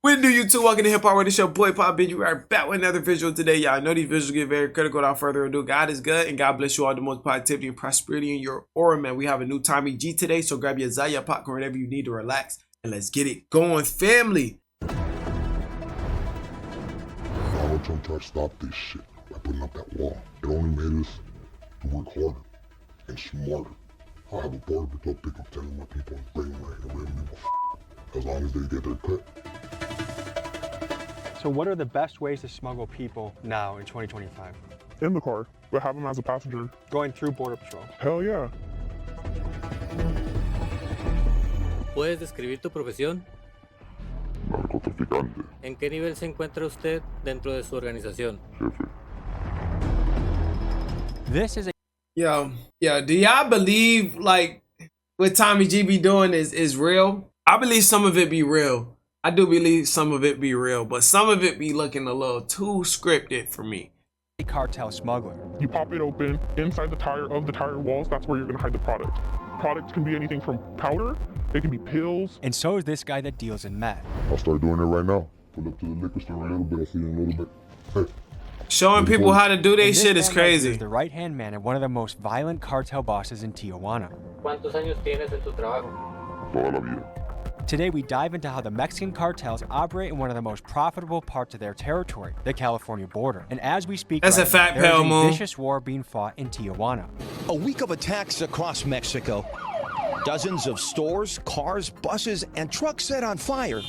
What do you two? Welcome to Hip Hop World. It's your boy Papa Benji. We are back with another visual today. Y'all know these visuals get very critical. Without further ado, God is good and God bless you all the most positivity and prosperity in your aura, man. We have a new Tommy G today, so grab your Zaya popcorn, whatever you need to relax, and let's get it going, family. Donald Trump tried to stop this shit by putting up that wall. It only made us to work harder and smarter. I have a border patrol pick up 10 of my people and bring them right here. We don't give a as long as they get their cut. So what are the best ways to smuggle people now in 2025? In the car, but have them as a passenger. Going through Border Patrol. Hell yeah. ¿Puedes describir tu profesión? Narcotraficante, ¿En qué nivel se encuentra usted dentro de su organización? jefe. This is a Yo, do y'all believe like what Tommy G be doing is real? I believe some of it be real. I do believe some of it be real, but some of it be looking a little too scripted for me. cartel smuggler. You pop it open, inside the tire of the tire walls, that's where you're gonna hide the product. Product can be anything from powder, it can be pills. And so is this guy that deals in meth. I'll start doing it right now. Pull up to the liquor store a little bit, I'll see you in a little bit. Hey. Showing people how to do their shit is crazy. Is the right-hand man and one of the most violent cartel bosses in Tijuana. ¿Cuántos años tienes en tu trabajo? Toda la vida. Today we dive into how the Mexican cartels operate in one of the most profitable parts of their territory, the California border. And as we speak, That's a fat there is pale a moon. vicious war being fought in Tijuana. A week of attacks across Mexico. Dozens of stores, cars, buses, and trucks set on fire.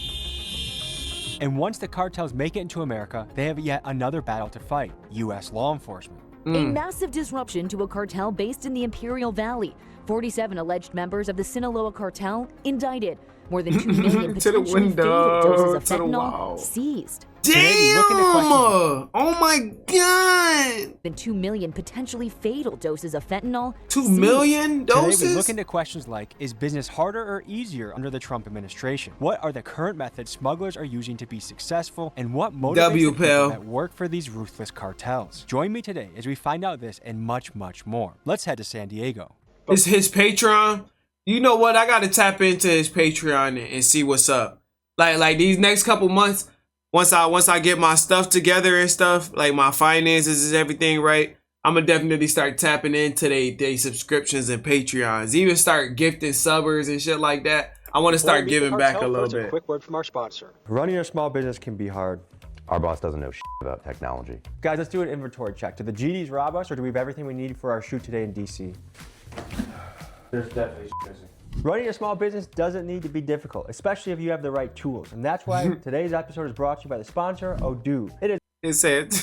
And once the cartels make it into America, they have yet another battle to fight: U.S. law enforcement. A massive disruption to a cartel based in the Imperial Valley. 47 alleged members of the Sinaloa cartel indicted. More than 2 million To the potentially window, fatal doses of to the fentanyl wall. seized. Today we look into questions- Oh my god! Than 2 million potentially fatal doses of fentanyl 2 seized. million Today we doses? look into questions like, is business harder or easier under the Trump administration? What are the current methods smugglers are using to be successful? And what motivates W, the people pal. that work for these ruthless cartels? Join me today as we find out this and much, much more. Let's head to San Diego. Is his Patreon? You know what? I gotta tap into his Patreon and see what's up. Like these next couple months, once I get my stuff together and stuff, like my finances and everything right, I'm gonna definitely start tapping into they subscriptions and Patreons. Even start gifting subbers and shit like that. I want to start giving back a little bit. quick word from our sponsor. Running a small business can be hard. Our boss doesn't know shit about technology. Guys, let's do an inventory check. Do the GDs rob us, or do we have everything we need for our shoot today in DC? There's definitely missing. Running a small business doesn't need to be difficult, especially if you have the right tools. And that's why today's episode is brought to you by the sponsor, Odoo. It is He said,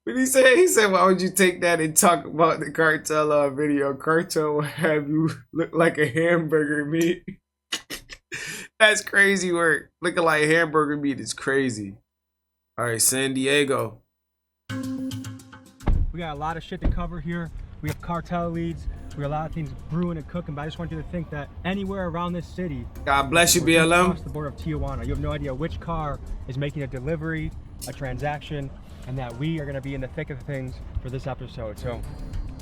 what he said? He said, why would you take that and talk about the cartel video? Cartel will have you look like a hamburger meat. That's crazy work. Looking like hamburger meat is crazy. All right, San Diego. We got a lot of shit to cover here. We have cartel leads. We have a lot of things brewing and cooking, but I just want you to think that anywhere around this city, God bless you, or just BLM. across the border of Tijuana, you have no idea which car is making a delivery, a transaction, and that we are gonna be in the thick of things for this episode. So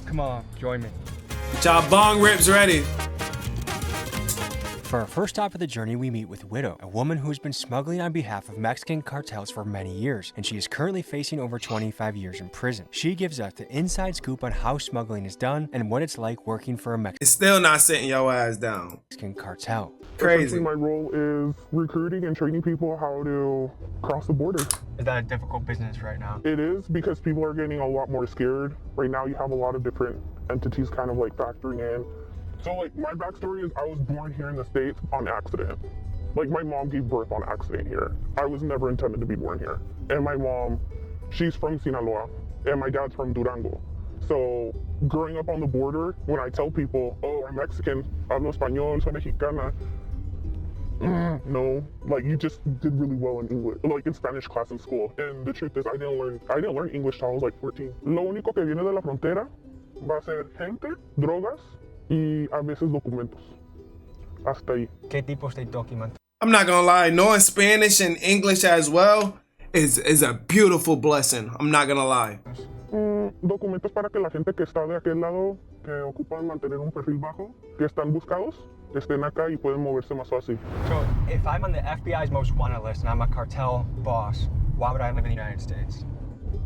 come on, join me. Y'all bong rips ready. For our first stop of the journey, we meet with Widow, a woman who's been smuggling on behalf of Mexican cartels for many years, and she is currently facing over 25 years in prison. She gives us the inside scoop on how smuggling is done and what it's like working for a It's still not sitting your ass down. Mexican cartel. Crazy. Essentially, my role is recruiting and training people how to cross the border. Is that a difficult business right now? It is, because people are getting a lot more scared. Right now you have a lot of different entities kind of like factoring in. So like my backstory is I was born here in the States on accident. Like my mom gave birth on accident here. I was never intended to be born here. And my mom, she's from Sinaloa and my dad's from Durango. So growing up on the border, when I tell people, oh, I'm Mexican, hablo español, soy mexicana. No, like you just did really well in English, like in Spanish class in school. And the truth is I didn't learn English till I was like 14. Lo único que viene de la frontera va a ser gente, drogas, y a veces documentos. Hasta ahí. ¿Qué tipos de documentos? I'm not gonna lie, knowing Spanish and English as well is a beautiful blessing. I'm not gonna lie. documentos para que la gente que está de aquel lado, que ocupan mantener un perfil bajo, que están buscados, estén acá y pueden moverse más fácil. So, if I'm on the FBI's most wanted list and I'm a cartel boss, why would I live in the United States?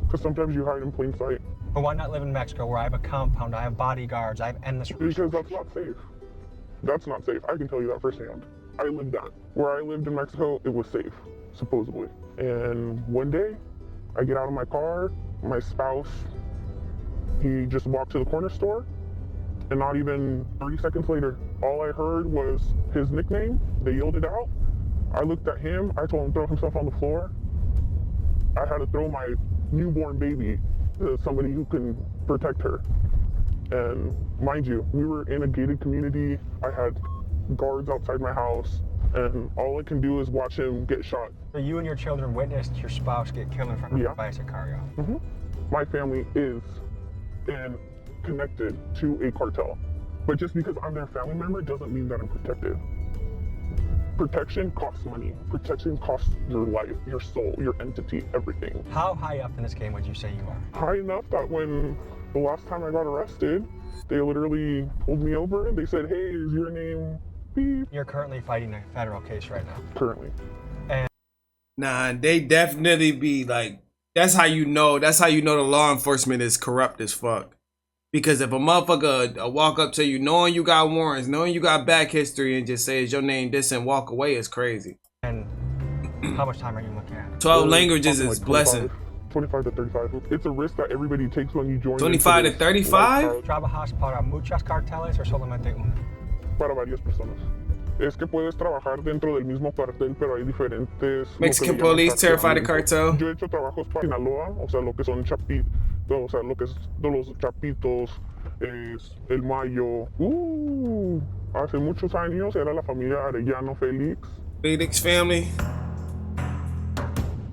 Because sometimes you hide in plain sight. But why not live in Mexico where I have a compound, I have bodyguards, I have endless Because that's not safe. That's not safe. I can tell you that firsthand. I lived that. Where I lived in Mexico, it was safe, supposedly. And one day, I get out of my car, my spouse, he just walked to the corner store, and not even 30 seconds later, all I heard was his nickname. They yelled it out. I looked at him, I told him to throw himself on the floor. I had to throw my newborn baby to somebody who can protect her. And mind you, we were in a gated community. I had guards outside my house, and all I can do is watch him get shot. So you and your children witnessed your spouse get killed in front of a bicycle cargo. My family is connected to a cartel. But just because I'm their family member doesn't mean that I'm protected. Protection costs money. Protection costs your life, your soul, your entity, everything. How high up in this game would you say you are? High enough that when the last time I got arrested, they literally pulled me over and they said, hey, is your name beep? You're currently fighting a federal case right now. Currently. Nah, they definitely be like, that's how you know the law enforcement is corrupt as fuck. Because if a motherfucker walk up to you knowing you got warrants, knowing you got back history, and just says your name this and walk away, is crazy. And how much time are you looking at? 12 languages is like blessing. 25 to 35. It's a risk that everybody takes when you join. 25 to 35? ¿Trabajas para muchas carteles o solamente uno? Para varias personas. Es que puedes trabajar dentro del mismo cartel, pero hay diferentes. Mexican police terrify the cartel. Yo he hecho trabajos para Sinaloa, o sea, lo que son chapitos, o sea, lo que es de los chapitos, es el Mayo. Hace muchos años era la familia Arellano Félix. Felix family.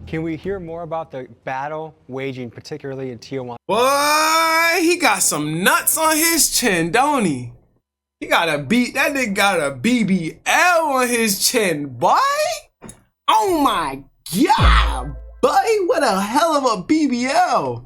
Can we hear more about the battle waging, particularly in Tijuana? Boy, he got some nuts on his chin, don't he? That nigga got a BBL on his chin, boy. Oh my God, buddy, what a hell of a BBL.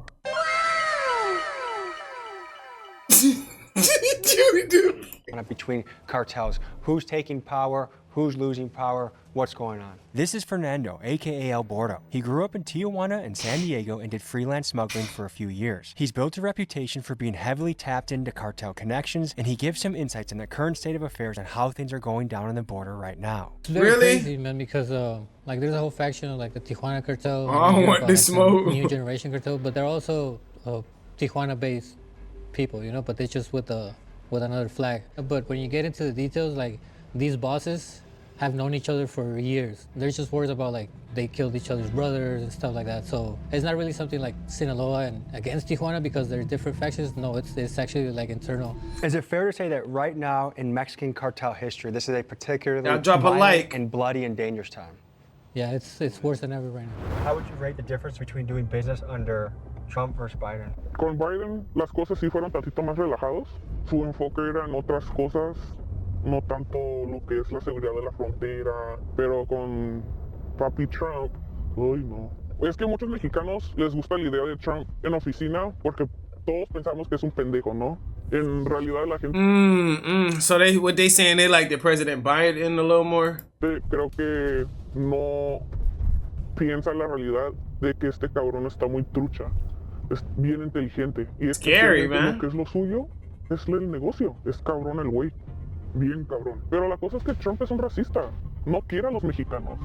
Between cartels, who's taking power, who's losing power, what's going on. This is Fernando, aka El Bordo. He grew up in Tijuana and San Diego and did freelance smuggling for a few years. He's built a reputation for being heavily tapped into cartel connections, and he gives some insights on the current state of affairs and how things are going down on the border right now. It's very crazy, man, because like there's a whole faction of like the Tijuana cartel. I want this smoke. New generation cartel, but they're also Tijuana-based people, you know, but they're just with another flag. But when you get into the details, like these bosses have known each other for years. There's just words about like they killed each other's brothers and stuff like that. So it's not really something like Sinaloa and against Tijuana because they're different factions. No, it's actually like internal. Is it fair to say that right now in Mexican cartel history, this is a particularly violent and bloody and dangerous time? Yeah, it's worse than ever right now. How would you rate the difference between doing business under Trump versus Biden? Con Biden las cosas sí fueron tantito más relajados. Su enfoque era en otras cosas, no tanto lo que es la seguridad de la frontera, pero con Papi Trump, uy no. Es que a muchos mexicanos les gusta la idea de Trump en oficina porque todos pensamos que es un pendejo, ¿no? En realidad la gente... So what they saying, they like the President Biden a little more? Creo que no piensa la realidad de que este cabrón está muy trucha. Es bien inteligente. Y Scary, man. Lo que es lo suyo es el negocio. Es cabrón el güey. Bien cabrón. Pero la cosa es que Trump es un racista. No quiere a los mexicanos.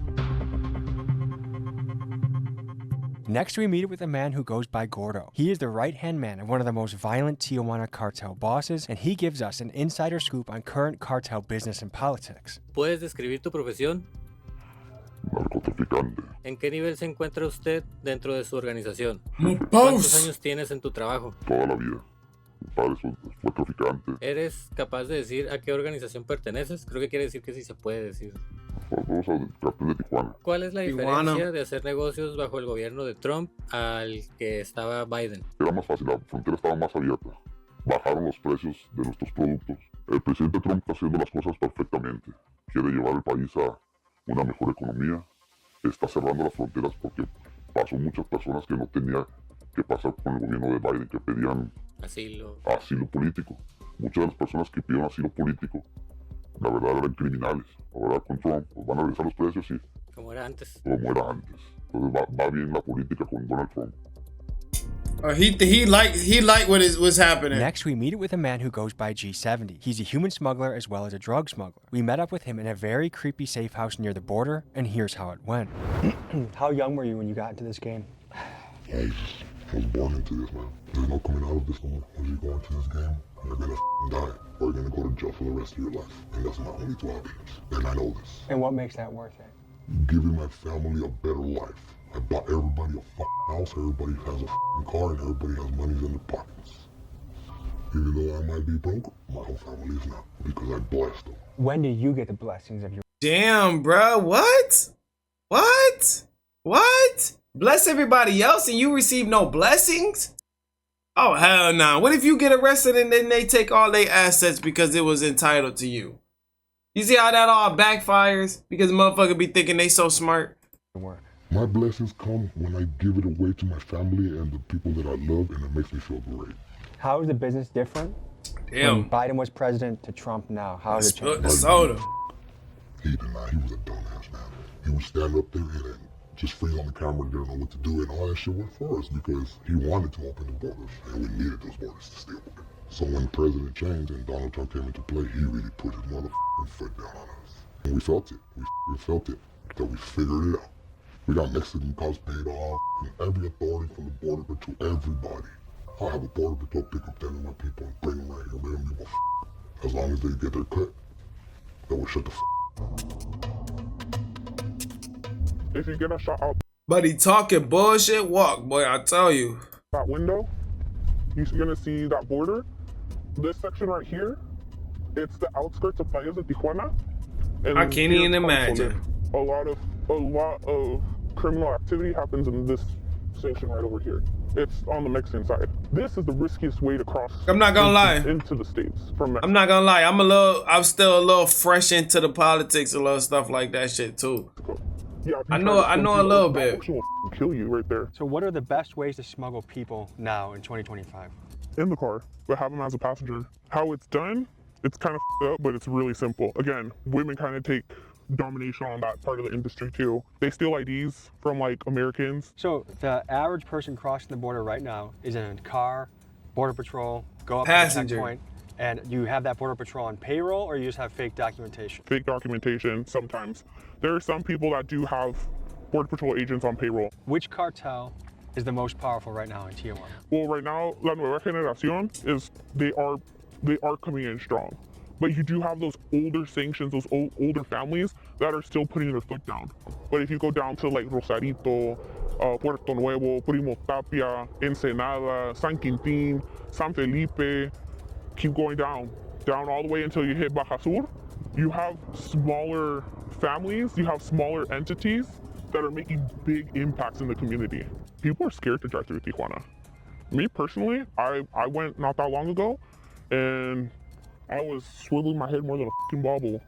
Next, we meet with a man who goes by Gordo. He is the right-hand man of one of the most violent Tijuana cartel bosses, and he gives us an insider scoop on current cartel business and politics. ¿Puedes describir tu profesión? Narcotraficante. ¿En qué nivel se encuentra usted dentro de su organización? Boss. ¿Cuántos años tienes en tu trabajo? Toda la vida. Mi padre fue traficante. ¿Eres capaz de decir a qué organización perteneces? Creo que quiere decir que sí se puede decir. Vamos al cartel de Tijuana. ¿Cuál es la diferencia de hacer negocios bajo el gobierno de Trump al que estaba Biden? Era más fácil, la frontera estaba más abierta. Bajaron los precios de nuestros productos. El presidente Trump está haciendo las cosas perfectamente. Quiere llevar el país a una mejor economía. Está cerrando las fronteras porque pasó muchas personas que no tenía ¿Qué pasa con el gobierno de Biden que pedían asilo político? Muchas de las personas que pidieron asilo político, la verdad eran criminales. Ahora con Trump pues van a regresar los precios y Como era antes. como era antes. Entonces va bien la política con Donald Trump. He liked what's happening. Next, we meet with a man who goes by G70. He's a human smuggler as well as a drug smuggler. We met up with him in a very creepy safe house near the border, and here's how it went. How young were you when you got into this game? I was born into this, man. There's no coming out of this no more. Once you go into this game, you're gonna die, or you're gonna go to jail for the rest of your life. And that's my only two options. And I know this. And what makes that worth it? Giving my family a better life. I bought everybody a house, everybody has a car, and everybody has money in their pockets. Even though I might be broke, my whole family is not, because I blessed them. When do you get the blessings of your... Damn, bro. What? What? Bless everybody else and you receive no blessings? Oh, hell no. What if you get arrested and then they take all their assets because it was entitled to you? You see how that all backfires? Because motherfucker be thinking they so smart. My blessings come when I give it away to my family and the people that I love, and it makes me feel great. How is the business different? Damn. When Biden was president to Trump now, how has it changed? The soda. He denied. He was a dumbass, man. He would stand up there and just freeze on the camera and didn't know what to do, and all that shit went for us because he wanted to open the borders, and we needed those borders to stay open. So when the president changed and Donald Trump came into play, he really put his motherfucking foot down on us. And we felt it. We felt it. That we figured it out. We got Mexican cops paid off, and every authority from the border to everybody. I'll have a border patrol pick up 10 of my people and bring them right here. They don't give a f. As long as they get their cut, they will shut the f. If you get a shot out But he talking bullshit walk, boy, I tell you. that window, you're gonna see that border. This section right here, it's the outskirts of Playas de Tijuana. And I can't even here imagine. A lot of criminal activity happens in this section right over here. It's on the Mexican side. This is the riskiest way to cross. I'm not gonna lie. Into the states from Mexico. I'm not gonna lie. I'm still a little fresh into the politics, a little stuff like that shit too. Yeah, I know a little bit. That will kill you right there. So what are the best ways to smuggle people now in 2025? In the car, but have them as a passenger. How it's done, it's kind of up, but it's really simple. Again, women kind of take domination on that part of the industry too. They steal IDs from like Americans. So the average person crossing the border right now is in a car, border patrol, go up to the Passenger. checkpoint, and you have that border patrol on payroll, or you just have fake documentation? Fake documentation sometimes. There are some people that do have border patrol agents on payroll. Which cartel is the most powerful right now in Tijuana? Well, right now, La Nueva Generación is they are coming in strong. But you do have those older sanctions, those older families that are still putting their foot down. But if you go down to like Rosarito, Puerto Nuevo, Primo Tapia, Ensenada, San Quintín, San Felipe, keep going down all the way until you hit Baja Sur, you have smaller families, you have smaller entities that are making big impacts in the community. People are scared to drive through Tijuana. Me personally, I went not that long ago, and I was swiveling my head more than a fucking bobble,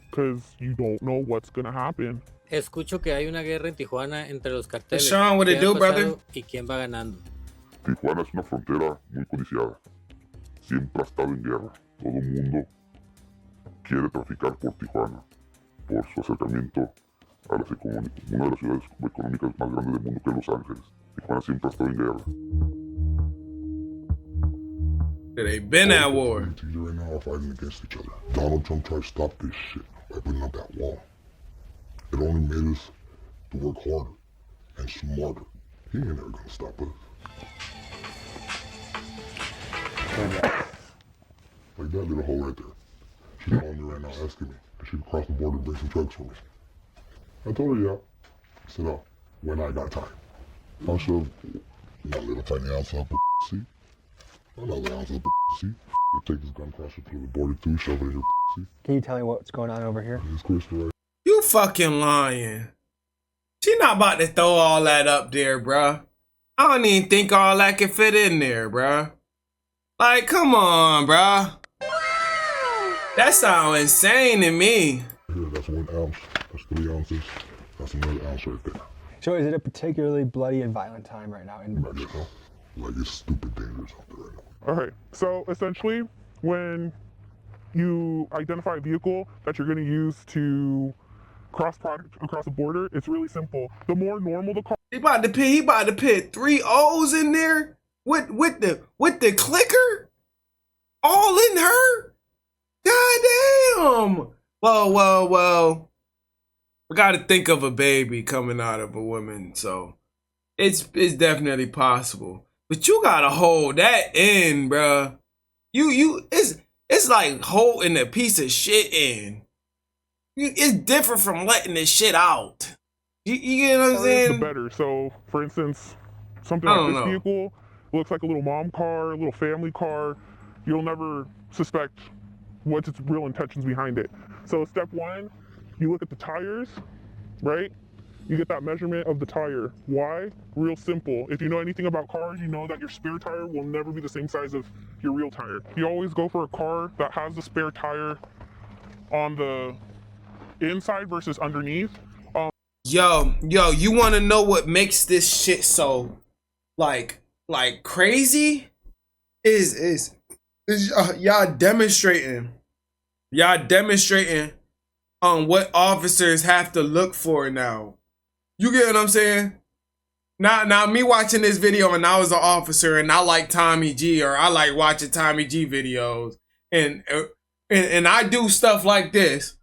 because you don't know what's gonna happen. Escucho que hay una guerra en Tijuana entre los carteles. Sean, what it do, brother? ¿Y quién va ganando? Tijuana es una frontera muy codiciada. Siempre ha estado en guerra. Todo el mundo quiere traficar por Tijuana, por su acercamiento a una de las ciudades económicas más grandes del mundo, que es Los Ángeles. Tijuana siempre ha estado en guerra. They been at war. Entities right now are fighting against each other. Donald Trump tried to stop this shit by putting up that wall. It only made us to work harder and smarter. He ain't never gonna stop us. Like that little hoe right there. She's calling me right now asking me if she can cross the border and bring some drugs for me. I told her, yeah. I said, oh, when I got time. I'll shove that little tiny ounce up her seat. Another ounce up her seat. Take this gun across through the border too, shove it in your seat. Can you tell me what's going on over here? This crystal right. You fucking lying. She not about to throw all that up there, bruh. I don't even think all that can fit in there, bruh. Like, come on, bruh. That sounds insane to me. Here, that's 1 ounce. That's 3 ounces. That's another ounce right there. So is it a particularly bloody and violent time right now in Mexico. Like, it's stupid dangerous out there right now. All right, so essentially, when you identify a vehicle that you're going to use to cross the border, it's really simple. The more normal the car, He about to put 3 O's in there with the clicker, all in her. God damn. Well. We got to think of a baby coming out of a woman, so it's definitely possible. But you gotta hold that in, bruh. It's like holding a piece of shit in. It's different from letting the shit out. You get what I'm saying? the better. So, for instance, something like this vehicle looks like a little mom car, a little family car. You'll never suspect what's its real intentions behind it. So, step one, you look at the tires, right? You get that measurement of the tire. Why? Real simple. If you know anything about cars, you know that your spare tire will never be the same size of your real tire. You always go for a car that has the spare tire on the inside versus underneath. Yo, you want to know what makes this shit so like crazy? Is y'all demonstrating on what officers have to look for now. You get what I'm saying? Now me watching this video and I was an officer and I like Tommy G, or I like watching Tommy G videos and I do stuff like this.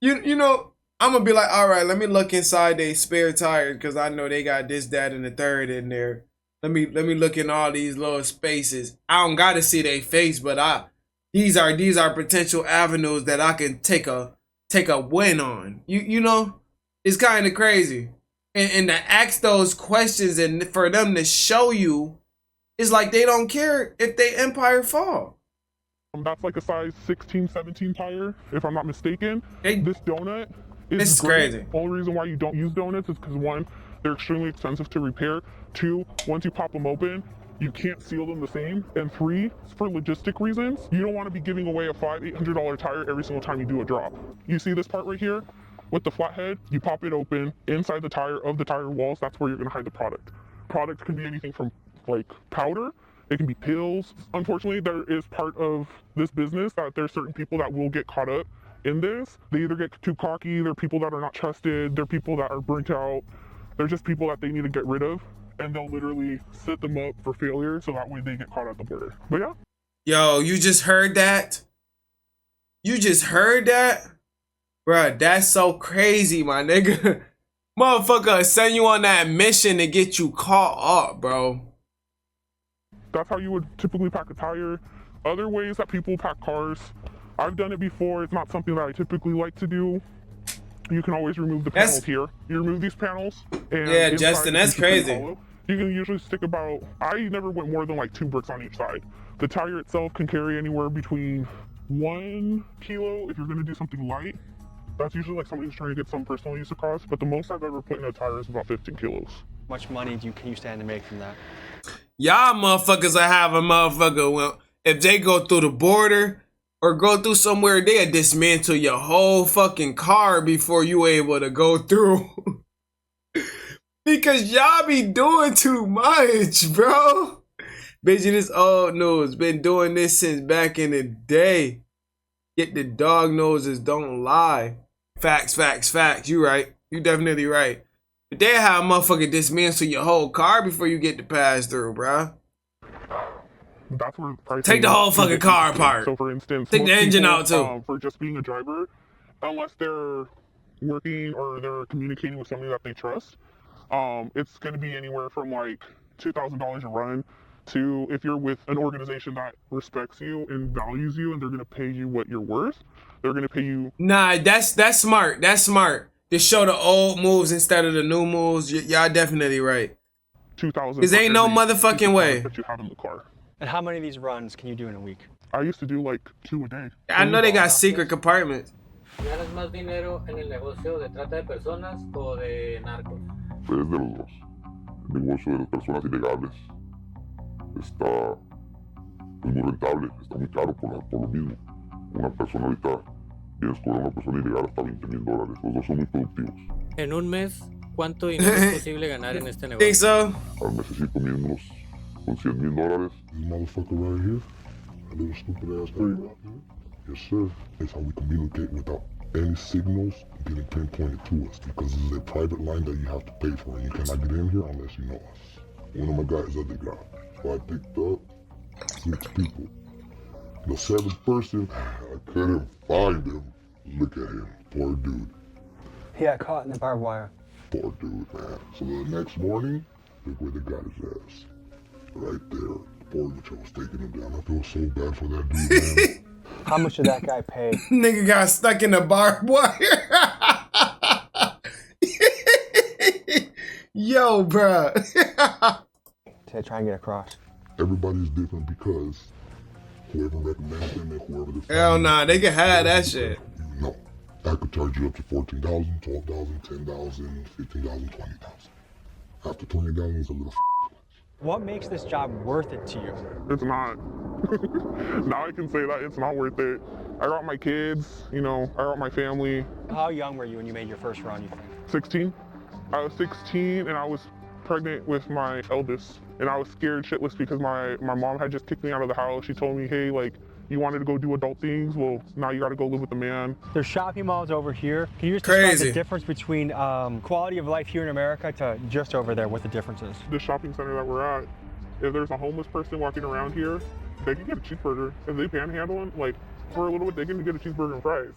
You know, I'm gonna be like, all right, let me look inside they spare tires because I know they got this, that, and the third in there. Let me look in all these little spaces. I don't gotta see their face, but these are potential avenues that I can take a win on. You know, it's kind of crazy. And to ask those questions and for them to show you, it's like they don't care if they empire fall. That's like a size 16, 17 tire, if I'm not mistaken. This donut is It's great. crazy. Only reason why you don't use donuts is because, one, they're extremely expensive to repair. 2, once you pop them open, you can't seal them the same. And 3, for logistic reasons, you don't want to be giving away a $800 tire every single time you do a drop. You see this part right here? With the flathead, you pop it open. Inside the tire walls, that's where you're going to hide the product. Product can be anything from like powder, it can be pills. Unfortunately, there is part of this business that there's certain people that will get caught up in this. They either get too cocky, they're people that are not trusted, they're people that are burnt out, they're just people that they need to get rid of, and they'll literally set them up for failure so that way they get caught at the border. But yeah. Yo, you just heard that? You just heard that? Bruh, that's so crazy, my nigga. Motherfucker send you on that mission to get you caught up, bro. That's how you would typically pack a tire. Other ways that people pack cars, I've done it before. It's not something that I typically like to do. You can always remove the panels here. You remove these panels. And yeah, Justin, that's crazy. You can usually stick about, I never went more than like 2 bricks on each side. The tire itself can carry anywhere between 1 kilo if you're gonna do something light. That's usually like somebody who's trying to get some personal use across, but the most I've ever put in a tire is about 15 kilos. How much money can you stand to make from that? Y'all motherfuckers will have a motherfucker, well, if they go through the border or go through somewhere, they'll dismantle your whole fucking car before you able to go through. Because y'all be doing too much, bro. Benji, this old news. Been doing this since back in the day. Get the dog noses, don't lie. Facts. You right. You definitely right. But they have a motherfucker dismantle your whole car before you get to pass through, bro. That's where the take the whole fucking car apart. So for instance, take the engine out too. For just being a driver, unless they're working or they're communicating with somebody that they trust, it's going to be anywhere from like $2,000 a run to, if you're with an organization that respects you and values you and they're going to pay you what you're worth, they're going to pay you. Nah, that's smart. That's smart. To show the old moves instead of the new moves. Y'all definitely right. 2,000. Because ain't no motherfucking way. That you have in the car. And how many of these runs can you do in a week? I used to do like 2 a day. I know they got secret compartments. ¿Ganas más dinero en el negocio de trata de personas o de narcos? Es de los dos. El negocio de las personas ilegales está muy rentable, está muy caro por lo mismo. Una persona ahorita vienes con una persona ilegal hasta $20,000. Los dos son muy productivos. En un mes, ¿cuánto dinero es posible ganar en este negocio? Think so? Al mes necesito unos Con $100,000. This motherfucker right here, that little stupid ass thing right here. Yes, sir. That's how we communicate without any signals getting pinpointed to us, because this is a private line that you have to pay for, and you cannot get in here unless you know us. One of my guys at the ground. So I picked up 6 people. The 7th person, I couldn't find him. Look at him, poor dude. He got caught in the barbed wire. Poor dude, man. So the next morning, look where they got his ass. Right there. The border patrol was taking him down. I feel so bad for that dude, man. How much did that guy pay? Nigga got stuck in the barbed wire. Yo, bruh. To try and get across. Everybody's different because whoever recommends them and whoever the Hell nah, they can have that shit. You know, I could charge you up to $14,000, $12,000, $10,000, $15,000, $20,000. After $20,000 is a little. What makes this job worth it to you? It's not. Now I can say that it's not worth it. I got my kids, you know, I got my family. How young were you when you made your first run, you think? 16. I was 16 and I was pregnant with my eldest. And I was scared shitless because my mom had just kicked me out of the house. She told me, hey, like, you wanted to go do adult things? Well, now you gotta go live with a man. There's shopping malls over here. Can you just describe the difference between quality of life here in America to just over there, what the difference is? The shopping center that we're at, if there's a homeless person walking around here, they can get a cheeseburger. If they panhandling, like, for a little bit, they can get a cheeseburger and fries.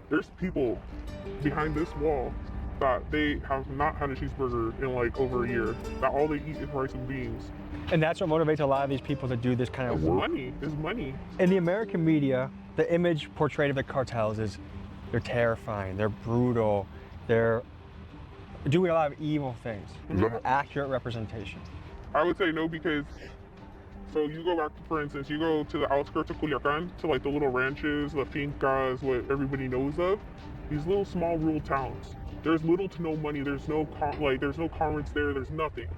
There's people behind this wall that they have not had a cheeseburger in like over a year. That all they eat is rice and beans. And that's what motivates a lot of these people to do this kind of work. It's money. In the American media, the image portrayed of the cartels is they're terrifying, they're brutal, they're doing a lot of evil things. Is that an accurate representation? I would say no, because so you go back to, for instance, you go to the outskirts of Culiacan, to like the little ranches, the fincas, what everybody knows of, these little small rural towns. There's little to no money. There's no there's no commerce there. There's nothing.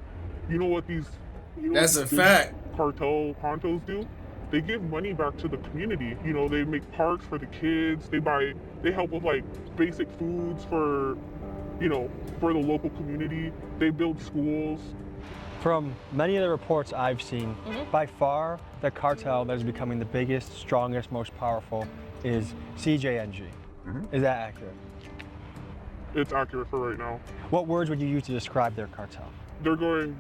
You know what these? That's a fact. Cartel honchos do? They give money back to the community. You know, they make parks for the kids. They help with like basic foods for, you know, for the local community. They build schools. From many of the reports I've seen, by far the cartel that is becoming the biggest, strongest, most powerful is CJNG. Is that accurate? It's accurate for right now. What words would you use to describe their cartel? They're going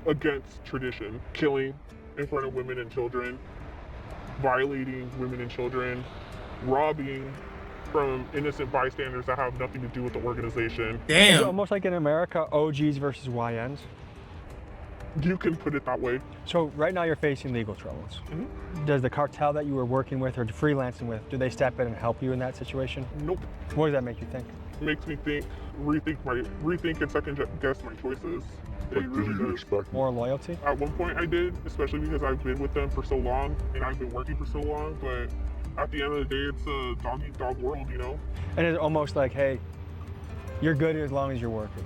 against tradition, killing in front of women and children, violating women and children, robbing from innocent bystanders that have nothing to do with the organization. Damn. Is it almost like in America, OGs versus YNs? You can put it that way. So right now you're facing legal troubles. Does the cartel that you were working with or freelancing with, do they step in and help you in that situation? Nope. What does that make you think? It makes me think, rethink and second guess my choices. It really does. More loyalty? At one point I did, especially because I've been with them for so long and I've been working for so long, but at the end of the day, it's a dog-eat-dog world, you know? And it's almost like, hey, you're good as long as you're working.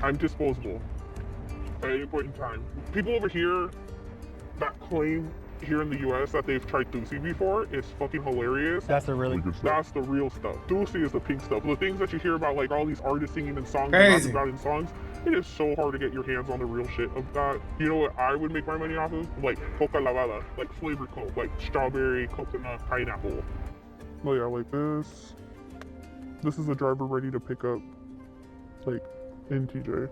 I'm disposable at any point in time. People over here that claim here in the US that they've tried Thusi before is fucking hilarious. That's the real stuff. Thusi is the pink stuff. The things that you hear about, like all these artists singing in songs, crazy. About in songs, it is so hard to get your hands on the real shit of that. You know what I would make my money off of? Like coca lavada, like flavored coke, like strawberry, coconut, pineapple. Oh yeah, like this. This is a driver ready to pick up, like, in TJ.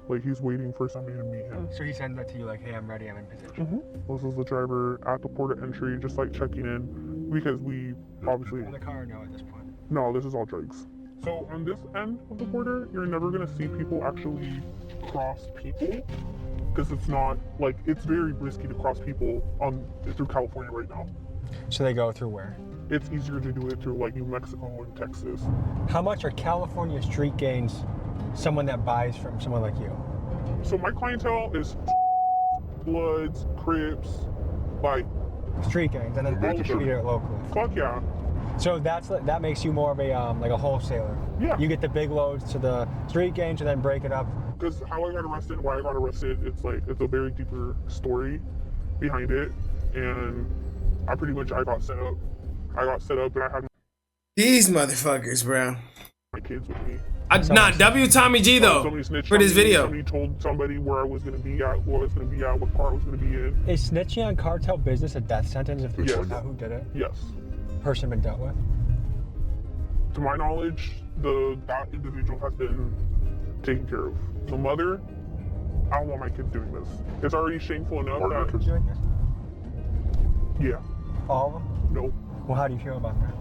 Like he's waiting for somebody to meet him. So he sends that to you like, hey, I'm ready, I'm in position. This is the driver at the port of entry, just like checking in, because we obviously... In the car, no, at this point? No, this is all drugs. So on this end of the border, you're never gonna see people actually cross people, because it's not, like, it's very risky to cross people through California right now. So they go through where? It's easier to do it through like New Mexico and Texas. How much are California street gangs someone that buys from someone like you? So my clientele is Bloods, Crips, like street gangs, and then they distribute it locally. Fuck yeah. So that makes you more of a like a wholesaler. Yeah. You get the big loads to the street gangs and then break it up. Because how I got arrested, why I got arrested, it's a very deeper story behind it, and I got set up. And I had these motherfuckers, bro. my kids with me. Not W Tommy G though. Somebody snitched For on this me, video. Somebody told somebody where I was gonna be at, what I was gonna be at, what car I was gonna be in. Is snitching on cartel business a death sentence if you Yes. find out who did it? Yes. Person been dealt with? To my knowledge, that individual has been taken care of. The mother, I don't want my kids doing this. It's already shameful enough Are your that, kids Doing this? yeah, All of them? no. Well, how do you feel about that?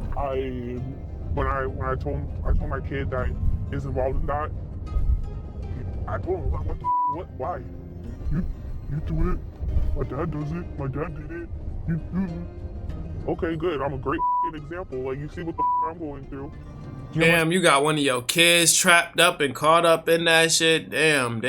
When I told my kid that is involved in that, I told him, what, why? You do it. My dad does it. My dad did it. You do it. Okay, good. I'm a great example. Like, you see what the I'm going through. Damn, you got one of your kids trapped up and caught up in that shit. Damn.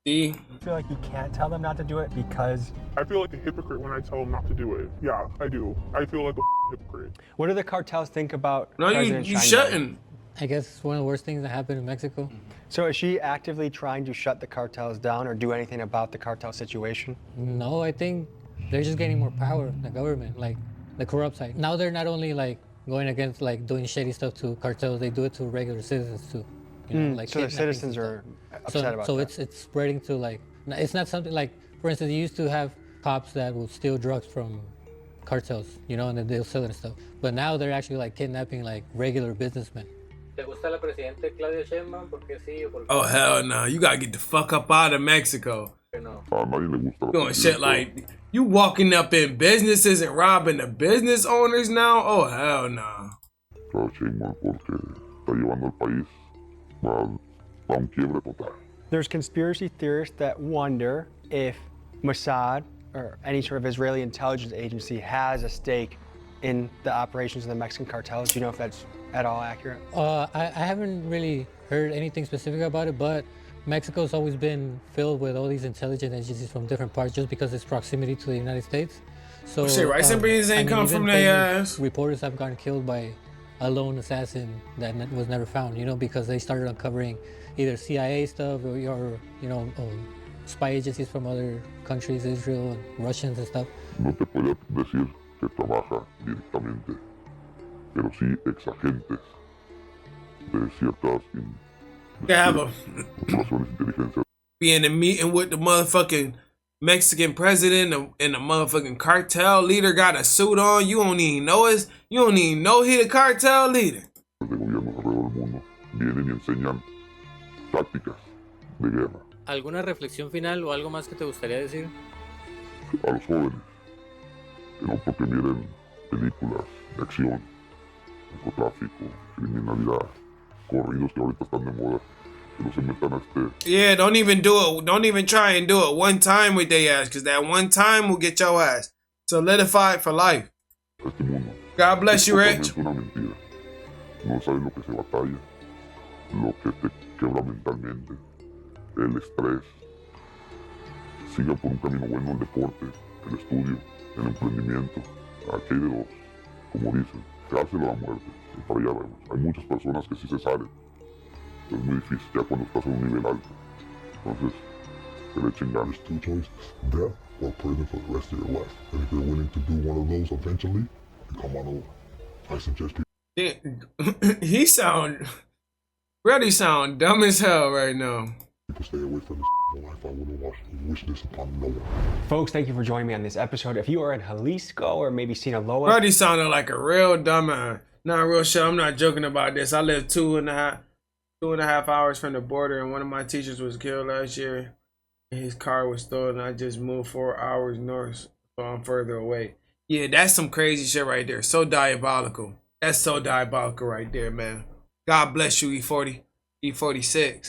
See? I feel like you can't tell them not to do it because... I feel like a hypocrite when I tell them not to do it. Yeah, I do. I feel like a hypocrite. What do the cartels think about No, President you Sheinbaum? shouldn't. I guess it's one of the worst things that happened in Mexico. So is she actively trying to shut the cartels down or do anything about the cartel situation? No, I think they're just getting more power, the government, like the corrupt side. Now they're not only like going against like doing shady stuff to cartels, they do it to regular citizens too. You know, like So the kidnappings citizens and are stuff. upset about so that. it's spreading to like, it's not something like, for instance, you used to have cops that would steal drugs from cartels, you know, and then they'll sell it and stuff. But now they're actually like kidnapping like regular businessmen. ¿Te gusta la presidente Claudia Sheinbaum? ¿Por qué sí o por qué Oh hell no, you gotta get the fuck up out of Mexico. no? A nadie le gusta la Doing shit presidenta. like you walking up in businesses and robbing the business owners now? Oh hell no. Claro, Sheinbaum, porque está llevando al país a un quiebre total. There's conspiracy theorists that wonder if Mossad or any sort of Israeli intelligence agency has a stake in the operations of the Mexican cartels. Do you know if that's at all accurate? I haven't really heard anything specific about it, but Mexico's always been filled with all these intelligence agencies from different parts just because its proximity to the United States. So Shit, rice and beans ain't come even from their famous ass. Reporters have gotten killed by a lone assassin that was never found, you know, because they started uncovering either CIA stuff or you know, spy agencies from other countries, Israel and Russians and stuff. No te puedo decir que trabaja directamente, pero sí exagentes de ciertas You have a informaciones de inteligencia. be in a meeting with the motherfucking Mexican president and the motherfucking cartel leader got a suit on. You don't even know us. You don't even know he the cartel leader. De gobiernos alrededor del mundo vienen y enseñan tácticas de guerra ¿Alguna reflexión final o algo más que te gustaría decir? a los jóvenes, que no porque miren películas de acción, narcotráfico, criminalidad, corridos que ahorita están de moda, que no se metan a este Yeah, don't even do it. Don't even try and do it one time with their ass, because that one time will get your ass solidified for life. mundo. God bless you, Es Rich. totalmente una mentira. No sabes lo que se batalla, lo que te quebra mentalmente, el estrés. Siga por un camino bueno el deporte, el estudio, el emprendimiento. Aquí hay de dos, como dicen, cárcel o la muerte. Y para allá vamos. Hay muchas personas que sí se salen. Es muy difícil ya cuando estás en un nivel alto. Entonces, que le echen ganas. Two choices, death or prison for the rest of your life. And if you're willing to do one of those eventually, you come on over. I suggest you He sound, really sound dumb as hell right now. people stay away from this life. I wouldn't wish this upon no one. Folks, thank you for joining me on this episode. If you are in Jalisco or maybe Sinaloa, Brody sounded like a real dumbass. Not real shit. I'm not joking about this. I live 2.5 hours from the border, and one of my teachers was killed last year. And his car was stolen. And I just moved 4 hours north, so I'm further away. Yeah, that's some crazy shit right there. So diabolical. That's so diabolical right there, man. God bless you, E40, E46.